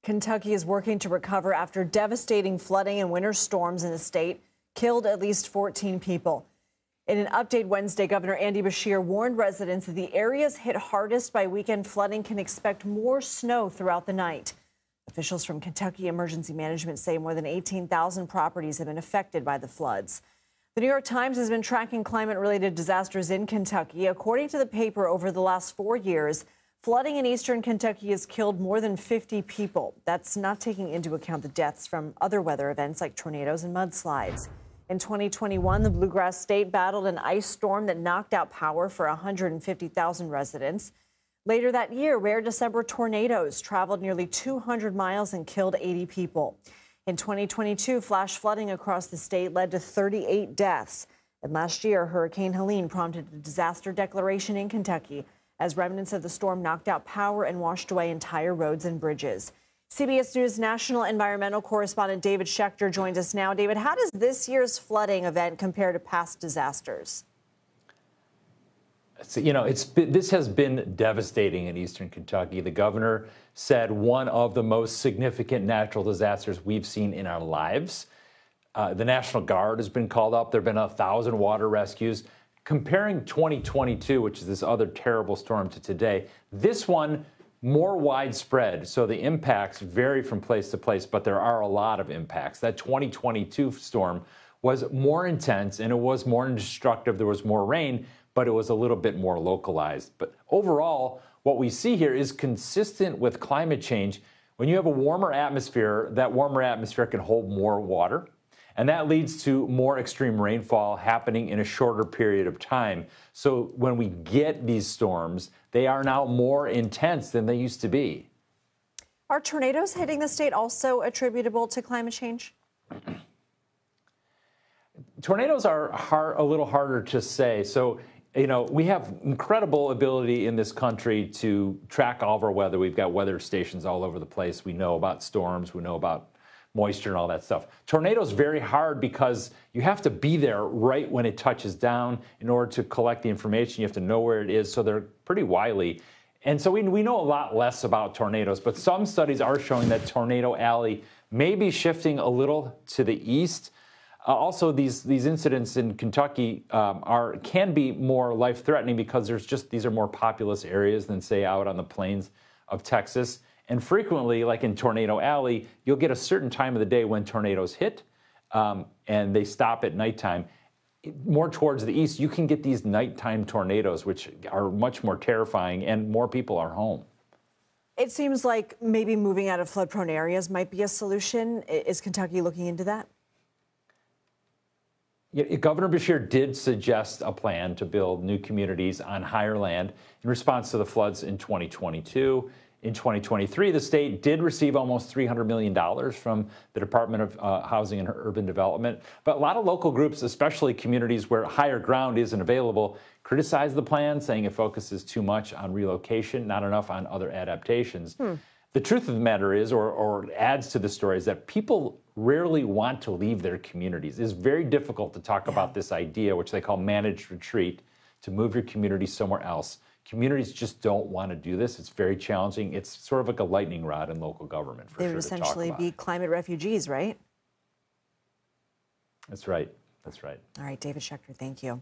Kentucky is working to recover after devastating flooding and winter storms in the state killed at least 14 people. In an update Wednesday, Governor Andy Beshear warned residents that the areas hit hardest by weekend flooding can expect more snow throughout the night. Officials from Kentucky Emergency Management say more than 18,000 properties have been affected by the floods. The New York Times has been tracking climate-related disasters in Kentucky. According to the paper, over the last 4 years, flooding in eastern Kentucky has killed more than 50 people. That's not taking into account the deaths from other weather events like tornadoes and mudslides. In 2021, the Bluegrass State battled an ice storm that knocked out power for 150,000 residents. Later that year, rare December tornadoes traveled nearly 200 miles and killed 80 people. In 2022, flash flooding across the state led to 38 deaths. And last year, Hurricane Helene prompted a disaster declaration in Kentucky as remnants of the storm knocked out power and washed away entire roads and bridges. CBS News national environmental correspondent David Schechter joins us now. David, how does this year's flooding event compare to past disasters? So, this has been devastating in eastern Kentucky. The governor said one of the most significant natural disasters we've seen in our lives. The National Guard has been called up. There have been 1,000 water rescues. Comparing 2022, which is this other terrible storm, to today, this one more widespread. So the impacts vary from place to place, but there are a lot of impacts. That 2022 storm was more intense and it was more destructive. There was more rain, but it was a little bit more localized. But overall, what we see here is consistent with climate change. When you have a warmer atmosphere, that warmer atmosphere can hold more water. And that leads to more extreme rainfall happening in a shorter period of time. So when we get these storms, they are now more intense than they used to be. Are tornadoes hitting the state also attributable to climate change? Tornadoes are a little harder to say. So, we have incredible ability in this country to track all of our weather. We've got weather stations all over the place. We know about storms. We know about moisture and all that stuff. Tornadoes very hard because you have to be there right when it touches down in order to collect the information. You have to know where it is, so they're pretty wily. And so we know a lot less about tornadoes, but some studies are showing that Tornado Alley may be shifting a little to the east. Also, these incidents in Kentucky can be more life-threatening because these are more populous areas than, say, out on the plains of Texas. And frequently, like in Tornado Alley, you'll get a certain time of the day when tornadoes hit, and they stop at nighttime. More towards the east, you can get these nighttime tornadoes, which are much more terrifying, and more people are home. It seems like maybe moving out of flood-prone areas might be a solution. Is Kentucky looking into that? Yeah, Governor Beshear did suggest a plan to build new communities on higher land in response to the floods in 2022. In 2023, the state did receive almost $300 million from the Department of Housing and Urban Development. But a lot of local groups, especially communities where higher ground isn't available, criticize the plan, saying it focuses too much on relocation, not enough on other adaptations. The truth of the matter is, or adds to the story, is that people rarely want to leave their communities. It's very difficult to talk about this idea, which they call managed retreat, to move your community somewhere else. Communities just don't want to do this. It's very challenging. It's sort of like a lightning rod in local government, for sure. They would essentially be climate refugees, right? That's right. That's right. All right, David Schechter, thank you.